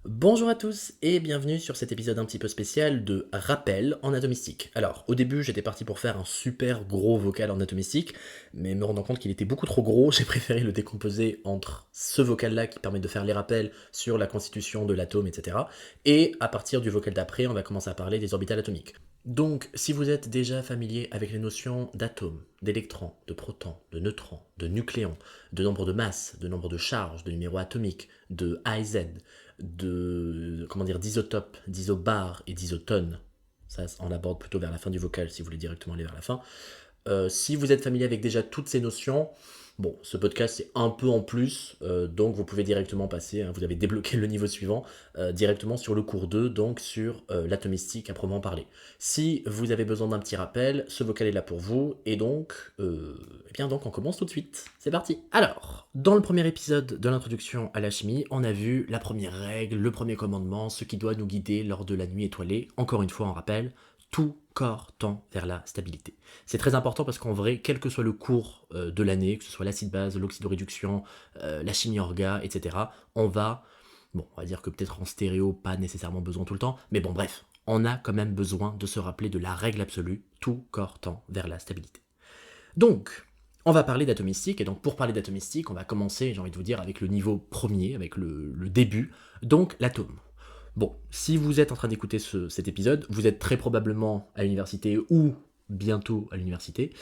Bonjour à tous et bienvenue sur cet épisode un petit peu spécial de rappel en atomistique. Alors, au début, j'étais parti pour faire un super gros vocal en atomistique, mais me rendant compte qu'il était beaucoup trop gros, j'ai préféré le décomposer entre ce vocal-là qui permet de faire les rappels sur la constitution de l'atome, etc. Et à partir du vocal d'après, on va commencer à parler des orbitales atomiques. Donc, si vous êtes déjà familier avec les notions d'atomes, d'électrons, de protons, de neutrons, de nucléons, de nombre de masses, de nombre de charges, de numéros atomiques, de A et Z, d'isotopes, d'isobars et d'isotones. Ça, on l'aborde plutôt vers la fin du vocal si vous voulez directement aller vers la fin. Si vous êtes familier avec déjà toutes ces notions, bon, ce podcast c'est un peu en plus, donc vous pouvez directement passer, hein, vous avez débloqué le niveau suivant, directement sur le cours 2, donc sur l'atomistique à proprement parler. Si vous avez besoin d'un petit rappel, ce vocal est là pour vous, et donc, donc on commence tout de suite. C'est parti. Alors, dans le premier épisode de l'introduction à la chimie, on a vu la première règle, le premier commandement, ce qui doit nous guider lors de la nuit étoilée. Encore une fois, on rappelle, tout corps tend vers la stabilité. C'est très important parce qu'en vrai, quel que soit le cours de l'année, que ce soit l'acide-base, l'oxydoréduction, la chimie orga, etc., on va dire que peut-être en stéréo, pas nécessairement besoin tout le temps, mais bon, bref, on a quand même besoin de se rappeler de la règle absolue, tout corps tend vers la stabilité. Donc, on va parler d'atomistique, et donc pour parler d'atomistique, on va commencer, j'ai envie de vous dire, avec le niveau premier, avec le début, donc l'atome. Bon, si vous êtes en train d'écouter cet épisode, vous êtes très probablement à l'université ou bientôt à l'université.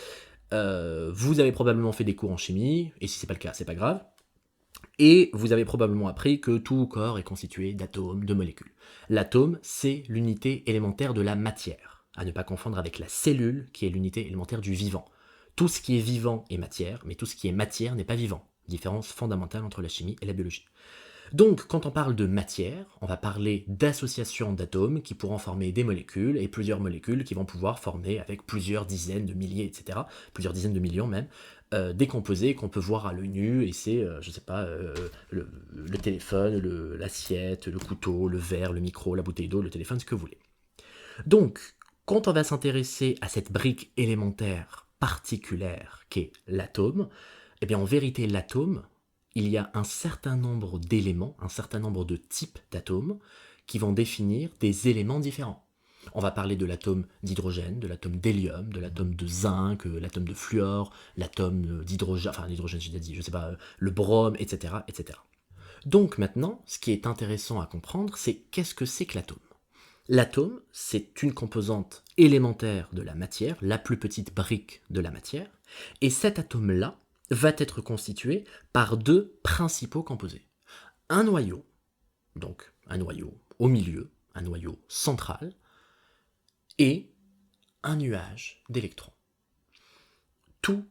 Vous avez probablement fait des cours en chimie, et si c'est pas le cas, c'est pas grave. Et vous avez probablement appris que tout corps est constitué d'atomes, de molécules. L'atome, c'est l'unité élémentaire de la matière, à ne pas confondre avec la cellule, qui est l'unité élémentaire du vivant. Tout ce qui est vivant est matière, mais tout ce qui est matière n'est pas vivant. Différence fondamentale entre la chimie et la biologie. Donc, quand on parle de matière, on va parler d'associations d'atomes qui pourront former des molécules, et plusieurs molécules qui vont pouvoir former, avec plusieurs dizaines de milliers, etc., plusieurs dizaines de millions même, des composés qu'on peut voir à l'œil nu, et c'est, le téléphone, l'assiette, le couteau, le verre, le micro, la bouteille d'eau, le téléphone, ce que vous voulez. Donc, quand on va s'intéresser à cette brique élémentaire particulière qu'est l'atome, eh bien en vérité l'atome, il y a un certain nombre d'éléments, un certain nombre de types d'atomes qui vont définir des éléments différents. On va parler de l'atome d'hydrogène, de l'atome d'hélium, de l'atome de zinc, l'atome de fluor, l'atome d'hydrogène, enfin l'hydrogène j'ai déjà dit, je sais pas, le brome, etc., etc. Donc maintenant, ce qui est intéressant à comprendre, c'est qu'est-ce que c'est que l'atome. L'atome, c'est une composante élémentaire de la matière, la plus petite brique de la matière, et cet atome-là va être constitué par deux principaux composés. Un noyau, donc un noyau au milieu, un noyau central, et un nuage d'électrons. Toute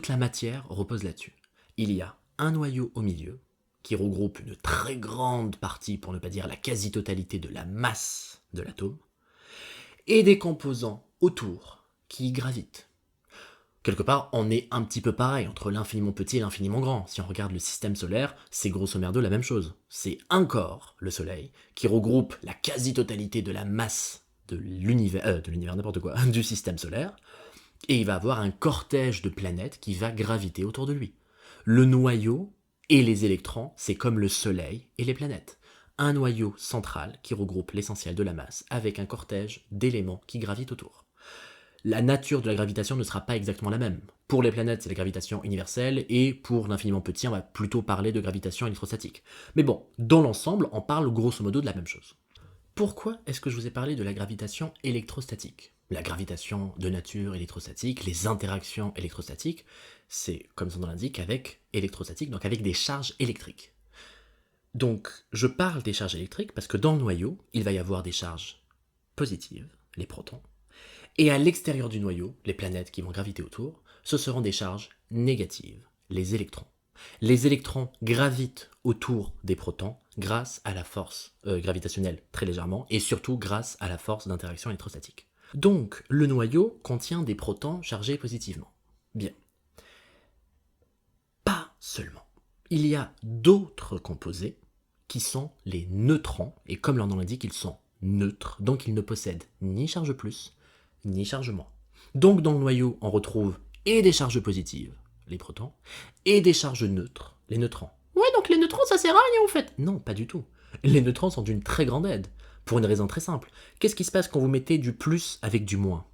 la matière repose là-dessus. Il y a un noyau au milieu, qui regroupe une très grande partie, pour ne pas dire la quasi-totalité de la masse de l'atome, et des composants autour qui y gravitent. Quelque part, on est un petit peu pareil entre l'infiniment petit et l'infiniment grand. Si on regarde le système solaire, c'est grosso merdo la même chose. C'est un corps, le Soleil, qui regroupe la quasi-totalité de la masse de l'univers, n'importe quoi, du système solaire, et il va avoir un cortège de planètes qui va graviter autour de lui. Le noyau et les électrons, c'est comme le Soleil et les planètes. Un noyau central qui regroupe l'essentiel de la masse avec un cortège d'éléments qui gravitent autour. La nature de la gravitation ne sera pas exactement la même. Pour les planètes, c'est la gravitation universelle, et pour l'infiniment petit, on va plutôt parler de gravitation électrostatique. Mais bon, dans l'ensemble, on parle grosso modo de la même chose. Pourquoi est-ce que je vous ai parlé de la gravitation électrostatique ? La gravitation de nature électrostatique, les interactions électrostatiques, c'est, comme son nom l'indique, avec électrostatique, donc avec des charges électriques. Donc, je parle des charges électriques parce que dans le noyau, il va y avoir des charges positives, les protons, et à l'extérieur du noyau, les planètes qui vont graviter autour, ce seront des charges négatives, les électrons. Les électrons gravitent autour des protons grâce à la force gravitationnelle très légèrement, et surtout grâce à la force d'interaction électrostatique. Donc, le noyau contient des protons chargés positivement. Bien. Pas seulement. Il y a d'autres composés qui sont les neutrons, et comme leur nom l'indique, ils sont neutres, donc ils ne possèdent ni charge plus, ni charge moins. Donc dans le noyau, on retrouve et des charges positives, les protons, et des charges neutres, les neutrons. Ouais, donc les neutrons, ça sert à rien en fait. Non, pas du tout. Les neutrons sont d'une très grande aide, pour une raison très simple. Qu'est-ce qui se passe quand vous mettez du plus avec du moins?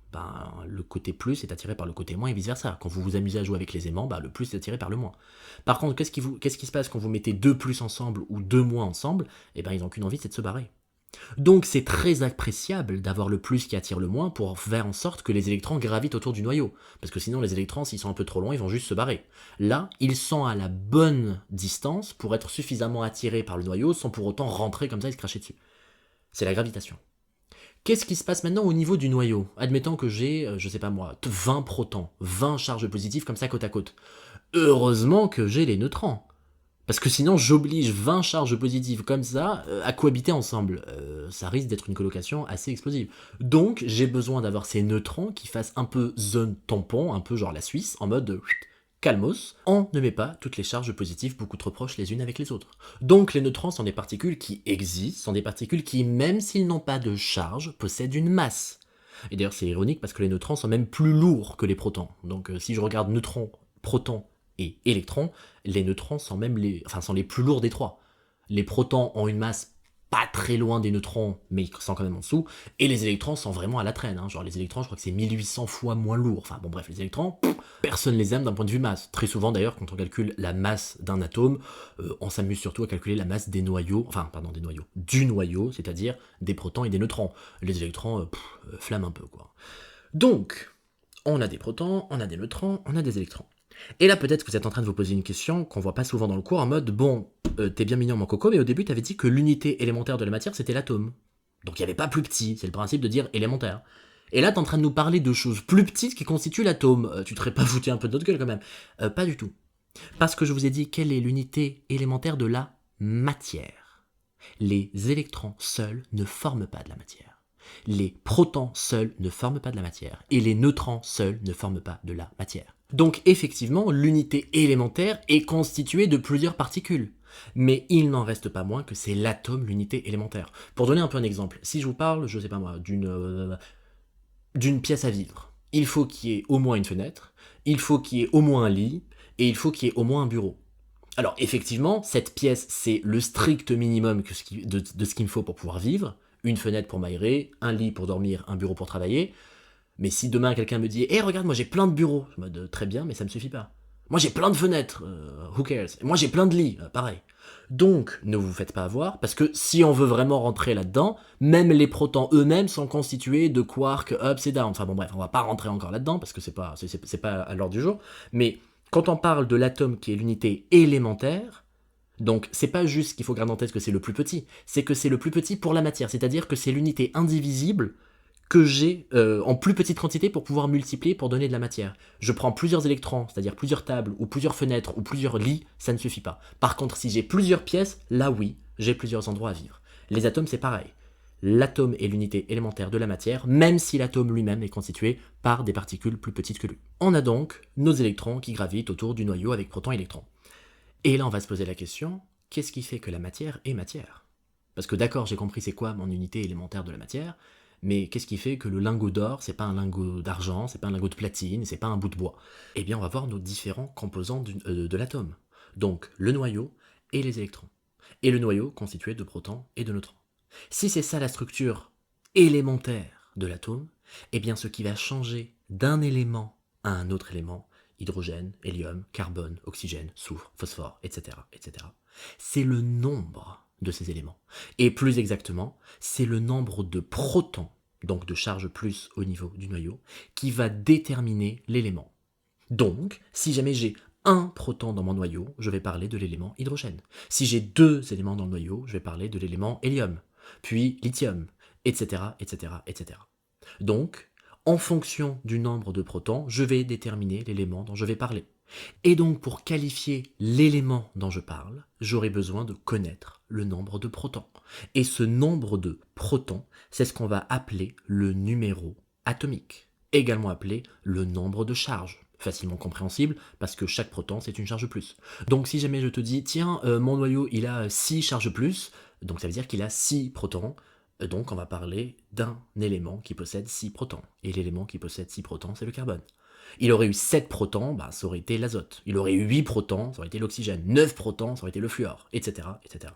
Le côté plus est attiré par le côté moins et vice-versa. Quand vous vous amusez à jouer avec les aimants, le plus est attiré par le moins. Par contre, qu'est-ce qui se passe quand vous mettez deux plus ensemble ou deux moins ensemble? Ils n'ont qu'une envie, c'est de se barrer. Donc c'est très appréciable d'avoir le plus qui attire le moins pour faire en sorte que les électrons gravitent autour du noyau. Parce que sinon les électrons, s'ils sont un peu trop loin, ils vont juste se barrer. Là, ils sont à la bonne distance pour être suffisamment attirés par le noyau sans pour autant rentrer comme ça et se cracher dessus. C'est la gravitation. Qu'est-ce qui se passe maintenant au niveau du noyau? Admettons que j'ai, je sais pas moi, 20 protons, 20 charges positives comme ça côte à côte. Heureusement que j'ai les neutrons. Parce que sinon, j'oblige 20 charges positives comme ça à cohabiter ensemble. Ça risque d'être une colocation assez explosive. Donc, j'ai besoin d'avoir ces neutrons qui fassent un peu zone tampon, un peu genre la Suisse, en mode calmos. On ne met pas toutes les charges positives beaucoup trop proches les unes avec les autres. Donc, les neutrons sont des particules qui existent, sont des particules qui, même s'ils n'ont pas de charge, possèdent une masse. Et d'ailleurs, c'est ironique parce que les neutrons sont même plus lourds que les protons. Donc, si je regarde neutrons, protons et électrons, les neutrons sont sont les plus lourds des trois. Les protons ont une masse pas très loin des neutrons, mais ils sont quand même en dessous, et les électrons sont vraiment à la traîne. Genre les électrons, je crois que c'est 1800 fois moins lourd. Enfin bon bref, les électrons, personne les aime d'un point de vue masse. Très souvent d'ailleurs, quand on calcule la masse d'un atome, on s'amuse surtout à calculer la masse des noyaux, du noyau, c'est-à-dire des protons et des neutrons. Les électrons, flament un peu quoi. Donc, on a des protons, on a des neutrons, on a des électrons. Et là, peut-être que vous êtes en train de vous poser une question qu'on voit pas souvent dans le cours, en mode, bon, t'es bien mignon mon coco, mais au début t'avais dit que l'unité élémentaire de la matière c'était l'atome. Donc il n'y avait pas plus petit, c'est le principe de dire élémentaire. Et là t'es en train de nous parler de choses plus petites qui constituent l'atome. Tu te serais pas foutu un peu de notre gueule quand même? Pas du tout. Parce que je vous ai dit quelle est l'unité élémentaire de la matière. Les électrons seuls ne forment pas de la matière. Les protons seuls ne forment pas de la matière. Et les neutrons seuls ne forment pas de la matière. Donc effectivement, l'unité élémentaire est constituée de plusieurs particules. Mais il n'en reste pas moins que c'est l'atome l'unité élémentaire. Pour donner un peu un exemple, si je vous parle, je sais pas moi, d'une pièce à vivre, il faut qu'il y ait au moins une fenêtre, il faut qu'il y ait au moins un lit, et il faut qu'il y ait au moins un bureau. Alors effectivement, cette pièce, c'est le strict minimum de ce qu'il me faut pour pouvoir vivre. Une fenêtre pour m'aérer, un lit pour dormir, un bureau pour travailler. Mais si demain quelqu'un me dit « regarde, moi j'ai plein de bureaux », je me dis « Très bien, mais ça me suffit pas. Moi j'ai plein de fenêtres, who cares ? Moi j'ai plein de lits, pareil. » Donc, ne vous faites pas avoir, parce que si on veut vraiment rentrer là-dedans, même les protons eux-mêmes sont constitués de quarks ups et downs. Enfin bon bref, on va pas rentrer encore là-dedans, parce que c'est pas à l'ordre du jour. Mais quand on parle de l'atome qui est l'unité élémentaire, donc c'est pas juste qu'il faut garder en tête que c'est le plus petit, c'est que c'est le plus petit pour la matière, c'est-à-dire que c'est l'unité indivisible que j'ai en plus petite quantité pour pouvoir multiplier pour donner de la matière. Je prends plusieurs électrons, c'est-à-dire plusieurs tables, ou plusieurs fenêtres, ou plusieurs lits, ça ne suffit pas. Par contre, si j'ai plusieurs pièces, là oui, j'ai plusieurs endroits à vivre. Les atomes, c'est pareil. L'atome est l'unité élémentaire de la matière, même si l'atome lui-même est constitué par des particules plus petites que lui. On a donc nos électrons qui gravitent autour du noyau avec protons et électrons. Et là, on va se poser la question, qu'est-ce qui fait que la matière est matière? Parce que d'accord, j'ai compris c'est quoi mon unité élémentaire de la matière, mais qu'est-ce qui fait que le lingot d'or, c'est pas un lingot d'argent, c'est pas un lingot de platine, c'est pas un bout de bois? Eh bien, on va voir nos différents composants de l'atome. Donc, le noyau et les électrons. Et le noyau constitué de protons et de neutrons. Si c'est ça la structure élémentaire de l'atome, eh bien, ce qui va changer d'un élément à un autre élément, hydrogène, hélium, carbone, oxygène, soufre, phosphore, etc., etc., c'est le nombre de ces éléments. Et plus exactement, c'est le nombre de protons, donc de charge plus au niveau du noyau, qui va déterminer l'élément. Donc, si jamais j'ai un proton dans mon noyau, je vais parler de l'élément hydrogène. Si j'ai deux éléments dans le noyau, je vais parler de l'élément hélium, puis lithium, etc., etc., etc. Donc, en fonction du nombre de protons, je vais déterminer l'élément dont je vais parler. Et donc, pour qualifier l'élément dont je parle, j'aurai besoin de connaître le nombre de protons. Et ce nombre de protons, c'est ce qu'on va appeler le numéro atomique, également appelé le nombre de charges. Facilement compréhensible, parce que chaque proton, c'est une charge plus. Donc, si jamais je te dis, tiens, mon noyau, il a 6 charges plus, donc ça veut dire qu'il a 6 protons, donc on va parler d'un élément qui possède 6 protons. Et l'élément qui possède 6 protons, c'est le carbone. Il aurait eu 7 protons, ça aurait été l'azote. Il aurait eu 8 protons, ça aurait été l'oxygène. 9 protons, ça aurait été le fluor, etc., etc.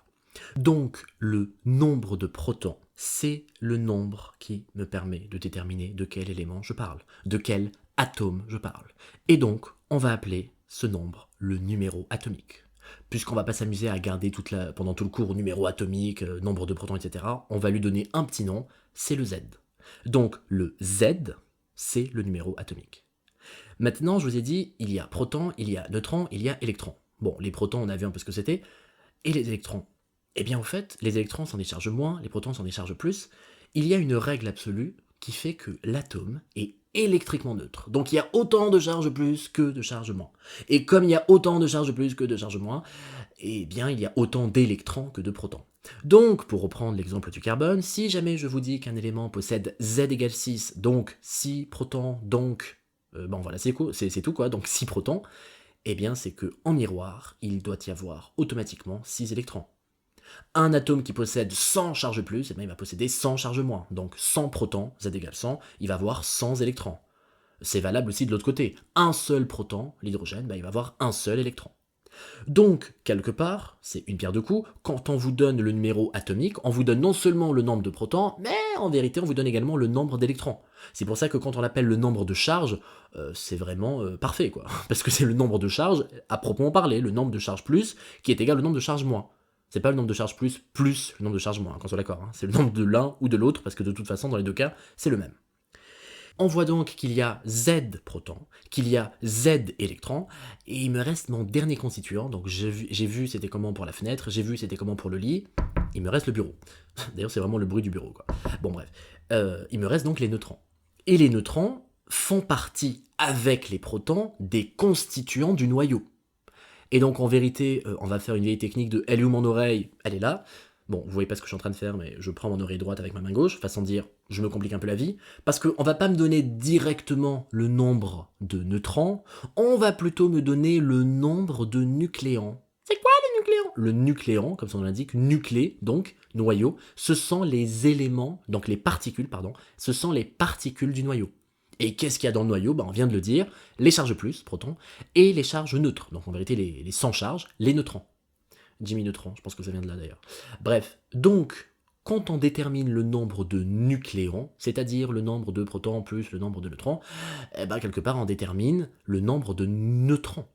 Donc, le nombre de protons, c'est le nombre qui me permet de déterminer de quel élément je parle, de quel atome je parle. Et donc, on va appeler ce nombre le numéro atomique. Puisqu'on va pas s'amuser à garder pendant tout le cours numéro atomique, nombre de protons, etc., on va lui donner un petit nom, c'est le Z. Donc, le Z, c'est le numéro atomique. Maintenant, je vous ai dit, il y a protons, il y a neutrons, il y a électrons. Bon, les protons, on a vu un peu ce que c'était, et les électrons. Eh bien, en fait, les électrons s'en déchargent moins, les protons s'en déchargent plus. Il y a une règle absolue qui fait que l'atome est électriquement neutre. Donc, il y a autant de charge plus que de charge moins. Et comme il y a autant de charge plus que de charge moins, eh bien, il y a autant d'électrons que de protons. Donc, pour reprendre l'exemple du carbone, si jamais je vous dis qu'un élément possède Z égale 6, donc 6 protons, donc bon voilà, c'est tout quoi, donc 6 protons, eh bien c'est que en miroir, il doit y avoir automatiquement 6 électrons. Un atome qui possède 100 charges plus, eh bien, il va posséder 100 charges moins. Donc 100 protons, Z égale 100, il va avoir 100 électrons. C'est valable aussi de l'autre côté. Un seul proton, l'hydrogène, il va avoir un seul électron. Donc, quelque part, c'est une pierre deux coups, quand on vous donne le numéro atomique, on vous donne non seulement le nombre de protons, mais en vérité, on vous donne également le nombre d'électrons. C'est pour ça que quand on appelle le nombre de charges, c'est vraiment parfait, quoi. Parce que c'est le nombre de charges, à proprement parler, le nombre de charges plus, qui est égal au nombre de charges moins. C'est pas le nombre de charges plus le nombre de charges moins, qu'on soit d'accord. Hein. C'est le nombre de l'un ou de l'autre, parce que de toute façon, dans les deux cas, c'est le même. On voit donc qu'il y a Z protons, qu'il y a Z électrons, et il me reste mon dernier constituant, donc j'ai vu c'était comment pour la fenêtre, j'ai vu c'était comment pour le lit, il me reste le bureau. D'ailleurs c'est vraiment le bruit du bureau quoi. Bon bref, il me reste donc les neutrons. Et les neutrons font partie, avec les protons, des constituants du noyau. Et donc en vérité, on va faire une vieille technique de « elle est où mon oreille ?» Elle est là. Bon, vous voyez pas ce que je suis en train de faire, mais je prends mon oreille droite avec ma main gauche, façon de dire, je me complique un peu la vie, parce qu'on va pas me donner directement le nombre de neutrons, on va plutôt me donner le nombre de nucléons. C'est quoi le nucléon? Le nucléon, comme son nom l'indique, nuclé, donc noyau, ce sont les éléments, donc les particules, pardon, ce sont les particules du noyau. Et qu'est-ce qu'il y a dans le noyau? On vient de le dire, les charges plus, protons, et les charges neutres, donc en vérité les sans charge, les neutrons. Jimmy Neutron, je pense que ça vient de là d'ailleurs. Bref, donc, quand on détermine le nombre de nucléons, c'est-à-dire le nombre de protons plus le nombre de neutrons, quelque part on détermine le nombre de neutrons.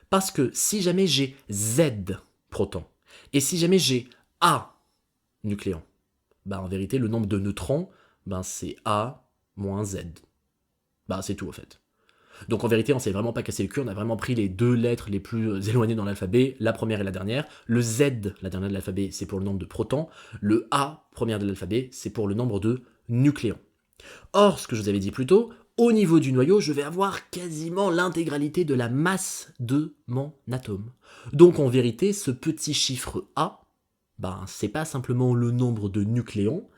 Parce que si jamais j'ai Z protons, et si jamais j'ai A nucléons, en vérité le nombre de neutrons, c'est A moins Z. C'est tout en fait. Donc en vérité, on s'est vraiment pas cassé le cul, on a vraiment pris les deux lettres les plus éloignées dans l'alphabet, la première et la dernière. Le Z, la dernière de l'alphabet, c'est pour le nombre de protons. Le A, première de l'alphabet, c'est pour le nombre de nucléons. Or, ce que je vous avais dit plus tôt, au niveau du noyau, je vais avoir quasiment l'intégralité de la masse de mon atome. Donc en vérité, ce petit chiffre A, c'est pas simplement le nombre de nucléons,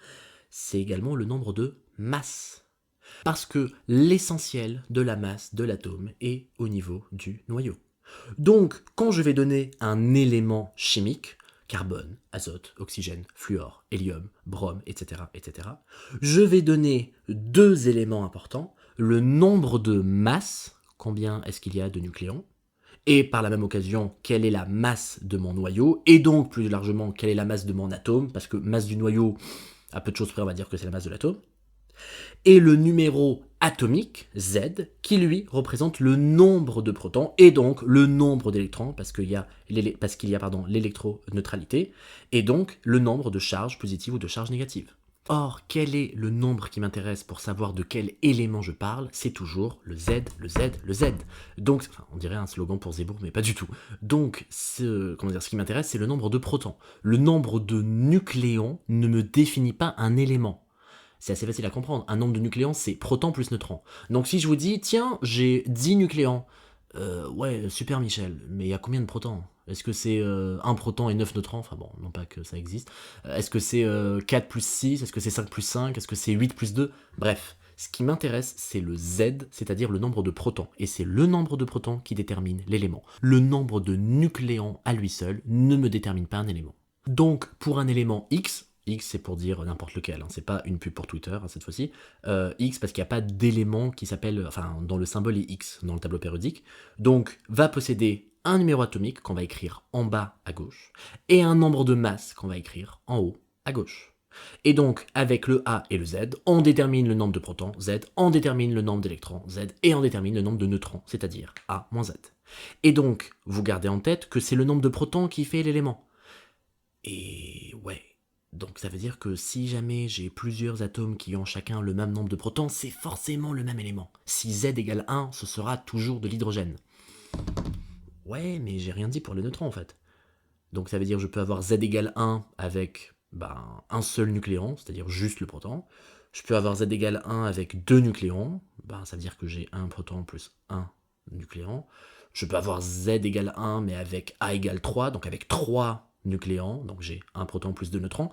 c'est également le nombre de masses. Parce que l'essentiel de la masse de l'atome est au niveau du noyau. Donc, quand je vais donner un élément chimique, carbone, azote, oxygène, fluor, hélium, brome, etc., je vais donner deux éléments importants, le nombre de masses, combien est-ce qu'il y a de nucléons, et par la même occasion, quelle est la masse de mon noyau, et donc plus largement, quelle est la masse de mon atome, parce que masse du noyau, à peu de choses près, on va dire que c'est la masse de l'atome, et le numéro atomique, Z, qui lui représente le nombre de protons et donc le nombre d'électrons, parce qu'il y a l'électroneutralité, et donc le nombre de charges positives ou de charges négatives. Or, quel est le nombre qui m'intéresse pour savoir de quel élément je parle? C'est toujours le Z, le Z, le Z. Donc, on dirait un slogan pour Zemmour, mais pas du tout. Donc, ce qui m'intéresse, c'est le nombre de protons. Le nombre de nucléons ne me définit pas un élément. C'est assez facile à comprendre. Un nombre de nucléons, c'est protons plus neutrons. Donc si je vous dis, tiens, j'ai 10 nucléons. Ouais, super Michel, mais il y a combien de protons? Est-ce que c'est 1 proton et 9 neutrons? Enfin bon, non pas que ça existe. Est-ce que c'est 4 plus 6? Est-ce que c'est 5 plus 5? Est-ce que c'est 8 plus 2? Bref, ce qui m'intéresse, c'est le Z, c'est-à-dire le nombre de protons. Et c'est le nombre de protons qui détermine l'élément. Le nombre de nucléons à lui seul ne me détermine pas un élément. Donc, pour un élément X, X c'est pour dire n'importe lequel, hein. C'est pas une pub pour Twitter hein, cette fois-ci. X parce qu'il n'y a pas d'élément qui s'appelle, enfin dans le symbole est X dans le tableau périodique, donc va posséder un numéro atomique qu'on va écrire en bas à gauche et un nombre de masse qu'on va écrire en haut à gauche. Et donc, avec le A et le Z, on détermine le nombre de protons, Z, on détermine le nombre d'électrons, Z, et on détermine le nombre de neutrons, c'est-à-dire A moins Z. Et donc, vous gardez en tête que c'est le nombre de protons qui fait l'élément. Et ouais, donc ça veut dire que si jamais j'ai plusieurs atomes qui ont chacun le même nombre de protons, c'est forcément le même élément. Si Z égale 1, ce sera toujours de l'hydrogène. Ouais, mais j'ai rien dit pour les neutrons en fait. Donc ça veut dire que je peux avoir Z égale 1 avec un seul nucléon, c'est-à-dire juste le proton. Je peux avoir Z égale 1 avec deux nucléons, ça veut dire que j'ai un proton plus un nucléon. Je peux avoir Z égale 1 mais avec A égale 3, donc avec 3 nucléons, donc j'ai un proton plus deux neutrons.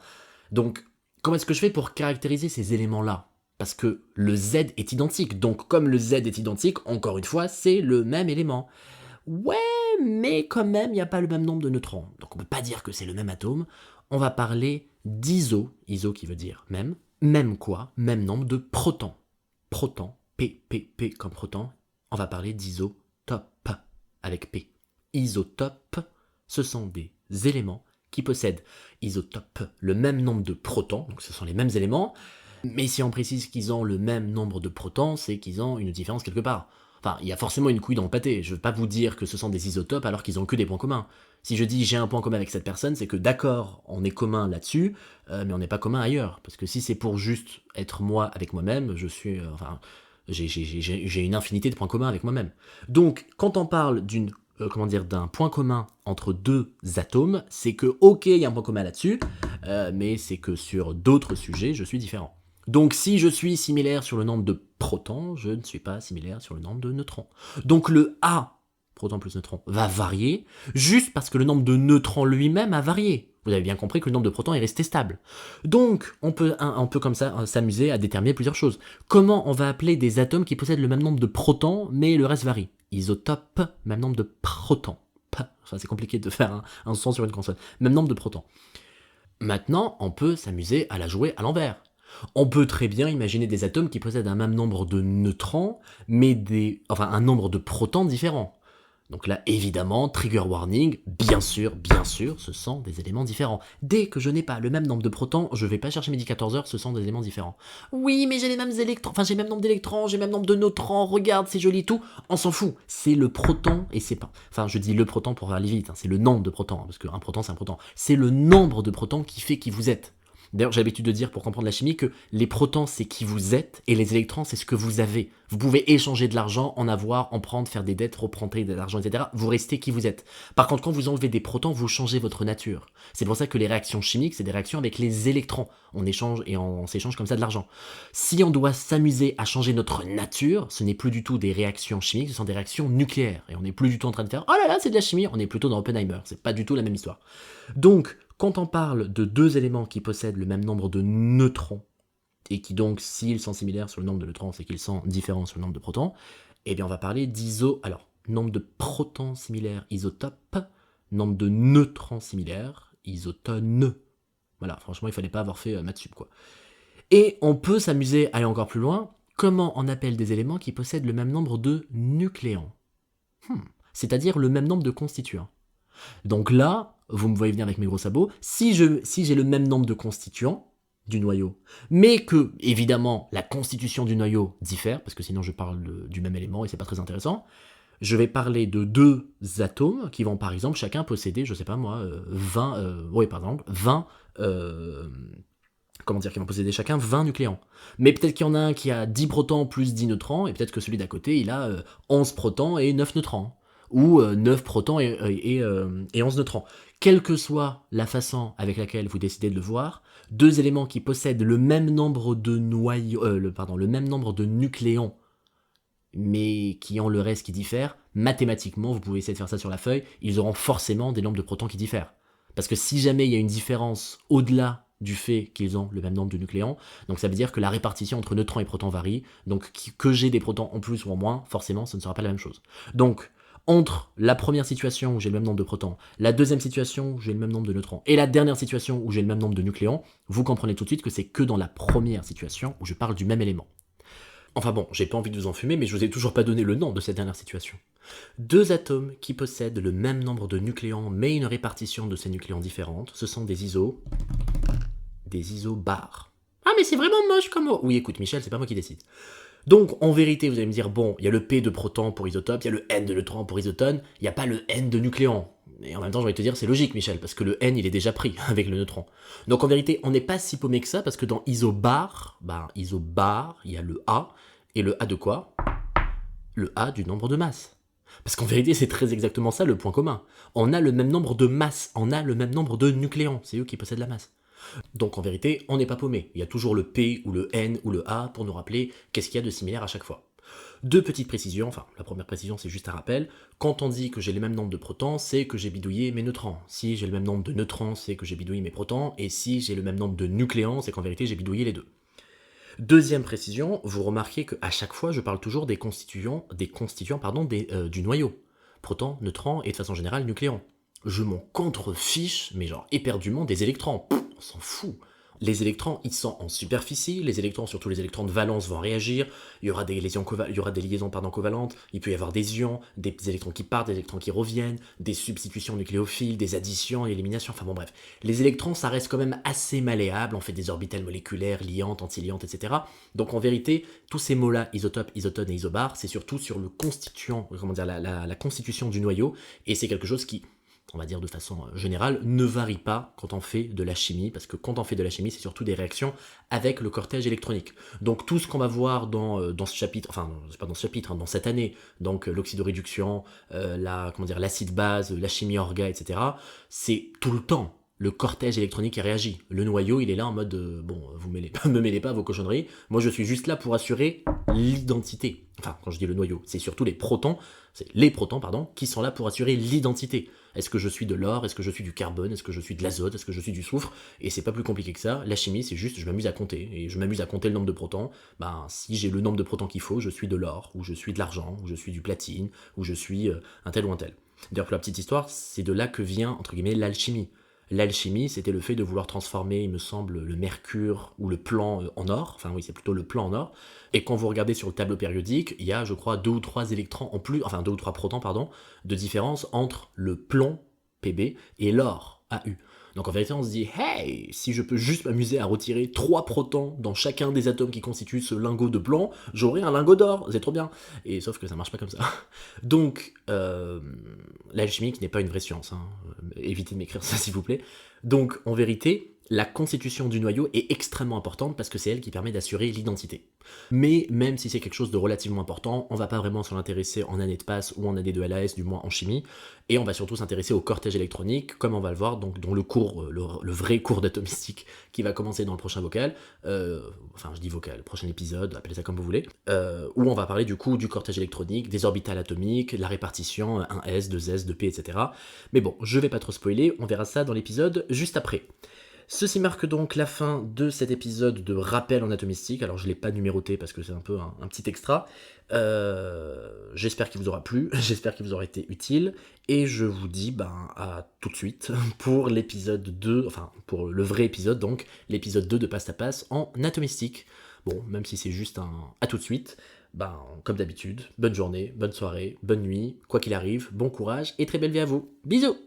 Donc comment est-ce que je fais pour caractériser ces éléments-là? Parce que le Z est identique, donc comme le Z est identique, encore une fois, c'est le même élément. Ouais, mais quand même, il n'y a pas le même nombre de neutrons. Donc on ne peut pas dire que c'est le même atome. On va parler d'iso, iso qui veut dire même. Même quoi? Même nombre de protons. Proton, P, P, P comme proton. On va parler d'isotope avec P. Isotope, ce sont des éléments qui possèdent isotope, le même nombre de protons, donc ce sont les mêmes éléments, mais si on précise qu'ils ont le même nombre de protons, c'est qu'ils ont une différence quelque part. Enfin, il y a forcément une couille dans le pâté. Je ne veux pas vous dire que ce sont des isotopes alors qu'ils ont que des points communs. Si je dis j'ai un point commun avec cette personne, c'est que d'accord, on est commun là-dessus, mais on n'est pas commun ailleurs. Parce que si c'est pour juste être moi avec moi-même, je suis, j'ai une infinité de points communs avec moi-même. Donc, quand on parle d'un point commun entre deux atomes, c'est que ok, il y a un point commun là-dessus, mais c'est que sur d'autres sujets, je suis différent. Donc si je suis similaire sur le nombre de protons, je ne suis pas similaire sur le nombre de neutrons. Donc le A, proton plus neutron, va varier, juste parce que le nombre de neutrons lui-même a varié. Vous avez bien compris que le nombre de protons est resté stable. Donc on peut comme ça s'amuser à déterminer plusieurs choses. Comment on va appeler des atomes qui possèdent le même nombre de protons, mais le reste varie? Isotope, même nombre de protons. Enfin, c'est compliqué de faire un son sur une consonne. Même nombre de protons. Maintenant, on peut s'amuser à la jouer à l'envers. On peut très bien imaginer des atomes qui possèdent un même nombre de neutrons, mais un nombre de protons différents. Donc là, évidemment, trigger warning, bien sûr, ce sont des éléments différents. Dès que je n'ai pas le même nombre de protons, je ne vais pas chercher mes 14 heures, ce sont des éléments différents. Oui, mais j'ai les mêmes électrons, j'ai le même nombre d'électrons, j'ai le même nombre de neutrons, regarde, c'est joli tout. On s'en fout, c'est le proton, et c'est pas... Enfin, je dis le proton pour aller vite, c'est le nombre de protons, parce qu'un proton, c'est un proton. C'est le nombre de protons qui fait qui vous êtes. D'ailleurs, j'ai l'habitude de dire, pour comprendre la chimie, que les protons, c'est qui vous êtes, et les électrons, c'est ce que vous avez. Vous pouvez échanger de l'argent, en avoir, en prendre, faire des dettes, reprendre de l'argent, etc. Vous restez qui vous êtes. Par contre, quand vous enlevez des protons, vous changez votre nature. C'est pour ça que les réactions chimiques, c'est des réactions avec les électrons. On échange et on s'échange comme ça de l'argent. Si on doit s'amuser à changer notre nature, ce n'est plus du tout des réactions chimiques, ce sont des réactions nucléaires. Et on n'est plus du tout en train de faire « Oh là là, c'est de la chimie !» On est plutôt dans Oppenheimer. C'est pas du tout la même histoire. Donc, quand on parle de deux éléments qui possèdent le même nombre de neutrons, et qui donc, s'ils sont similaires sur le nombre de neutrons, c'est qu'ils sont différents sur le nombre de protons, eh bien on va parler alors, nombre de protons similaires, isotope, nombre de neutrons similaires, isotone. Voilà, franchement, il fallait pas avoir fait maths sup, quoi. Et on peut s'amuser à aller encore plus loin, comment on appelle des éléments qui possèdent le même nombre de nucléons, c'est-à-dire le même nombre de constituants. Donc là, vous me voyez venir avec mes gros sabots, si j'ai le même nombre de constituants du noyau, mais que, évidemment, la constitution du noyau diffère, parce que sinon je parle du même élément et c'est pas très intéressant, je vais parler de deux atomes qui vont par exemple chacun posséder, je sais pas moi, 20 qui vont posséder chacun 20 nucléons. Mais peut-être qu'il y en a un qui a 10 protons plus 10 neutrons, et peut-être que celui d'à côté, il a 11 protons et 9 neutrons. Ou 9 protons et 11 neutrons. Quelle que soit la façon avec laquelle vous décidez de le voir, deux éléments qui possèdent le même nombre de le même nombre de nucléons, mais qui ont le reste qui diffère, mathématiquement, vous pouvez essayer de faire ça sur la feuille, ils auront forcément des nombres de protons qui diffèrent. Parce que si jamais il y a une différence au-delà du fait qu'ils ont le même nombre de nucléons, donc ça veut dire que la répartition entre neutrons et protons varie, donc que j'ai des protons en plus ou en moins, forcément, ce ne sera pas la même chose. Donc, entre la première situation où j'ai le même nombre de protons, la deuxième situation où j'ai le même nombre de neutrons, et la dernière situation où j'ai le même nombre de nucléons, vous comprenez tout de suite que c'est que dans la première situation où je parle du même élément. Enfin bon, j'ai pas envie de vous enfumer, mais je vous ai toujours pas donné le nom de cette dernière situation. Deux atomes qui possèdent le même nombre de nucléons, mais une répartition de ces nucléons différente, ce sont des isobars. Ah mais c'est vraiment moche comme mot. Oui, écoute Michel, c'est pas moi qui décide. Donc, en vérité, vous allez me dire, bon, il y a le P de proton pour isotope, il y a le N de neutrons pour isotone, il n'y a pas le N de nucléon. Et en même temps, j'ai envie de te dire, c'est logique, Michel, parce que le N, il est déjà pris avec le neutron. Donc, en vérité, on n'est pas si paumé que ça, parce que dans isobar, isobar, il y a le A, et le A de quoi? Le A du nombre de masses. Parce qu'en vérité, c'est très exactement ça le point commun. On a le même nombre de masses, on a le même nombre de nucléons, c'est eux qui possèdent la masse. Donc en vérité, on n'est pas paumé. Il y a toujours le P ou le N ou le A pour nous rappeler qu'est-ce qu'il y a de similaire à chaque fois. Deux petites précisions, enfin la première précision c'est juste un rappel, quand on dit que j'ai le même nombre de protons, c'est que j'ai bidouillé mes neutrons. Si j'ai le même nombre de neutrons, c'est que j'ai bidouillé mes protons, et si j'ai le même nombre de nucléons, c'est qu'en vérité j'ai bidouillé les deux. Deuxième précision, vous remarquez qu'à chaque fois je parle toujours des constituants du noyau. Protons, neutrons et de façon générale nucléons. Je m'en contrefiche, mais genre éperdument des électrons. On s'en fout. Les électrons, ils sont en superficie, les électrons, surtout les électrons de valence, vont réagir, il y aura des liaisons, covalentes, il peut y avoir des ions, des électrons qui partent, des électrons qui reviennent, des substitutions nucléophiles, des additions, éliminations, enfin bon bref. Les électrons, ça reste quand même assez malléable, on fait des orbitales moléculaires, liantes, antiliantes, etc. Donc en vérité, tous ces mots-là, isotope, isotone et isobar, c'est surtout sur le constituant, la constitution du noyau, et c'est quelque chose qui, on va dire de façon générale, ne varie pas quand on fait de la chimie, parce que quand on fait de la chimie, c'est surtout des réactions avec le cortège électronique. Donc tout ce qu'on va voir dans ce chapitre, enfin, c'est pas dans ce chapitre, dans cette année, donc l'oxydoréduction, l'acide base, la chimie orga, etc., c'est tout le temps le cortège électronique qui réagit. Le noyau, il est là en mode, bon, vous me mêlez pas à vos cochonneries, moi je suis juste là pour assurer l'identité. Enfin, quand je dis le noyau, c'est surtout les protons, qui sont là pour assurer l'identité. Est-ce que je suis de l'or? Est-ce que je suis du carbone? Est-ce que je suis de l'azote? Est-ce que je suis du soufre? Et c'est pas plus compliqué que ça. La chimie, c'est juste, je m'amuse à compter. Et je m'amuse à compter le nombre de protons. Si j'ai le nombre de protons qu'il faut, je suis de l'or, ou je suis de l'argent, ou je suis du platine, ou je suis un tel ou un tel. D'ailleurs, pour la petite histoire, c'est de là que vient, entre guillemets, l'alchimie. L'alchimie, c'était le fait de vouloir transformer, il me semble, le mercure ou le plomb en or. Enfin oui, c'est plutôt le plomb en or. Et quand vous regardez sur le tableau périodique, il y a, je crois, 2 ou 3 électrons en plus, enfin 2 ou 3 protons, pardon, de différence entre le plomb, Pb, et l'or, Au. Donc en vérité, on se dit, hey, si je peux juste m'amuser à retirer 3 protons dans chacun des atomes qui constituent ce lingot de plomb, j'aurai un lingot d'or, c'est trop bien. Et sauf que ça marche pas comme ça. Donc, l'alchimie qui n'est pas une vraie science, hein. Évitez de m'écrire ça s'il vous plaît. Donc, en vérité, la constitution du noyau est extrêmement importante parce que c'est elle qui permet d'assurer l'identité. Mais même si c'est quelque chose de relativement important, on va pas vraiment s'en intéresser en année de passe ou en année de LAS, du moins en chimie, et on va surtout s'intéresser au cortège électronique, comme on va le voir donc dans le cours, le vrai cours d'atomistique qui va commencer dans le prochain vocal, prochain épisode, appelez ça comme vous voulez, où on va parler du coup du cortège électronique, des orbitales atomiques, la répartition 1s, 2s, 2p, etc. Mais bon, je vais pas trop spoiler, on verra ça dans l'épisode juste après. Ceci marque donc la fin de cet épisode de rappel en atomistique. Alors je ne l'ai pas numéroté parce que c'est un peu un petit extra. J'espère qu'il vous aura plu, j'espère qu'il vous aura été utile. Et je vous dis à tout de suite pour l'épisode 2, enfin pour le vrai épisode donc, l'épisode 2 de Passe à Passe en atomistique. Bon, même si c'est juste un à tout de suite, comme d'habitude, bonne journée, bonne soirée, bonne nuit, quoi qu'il arrive, bon courage et très belle vie à vous. Bisous!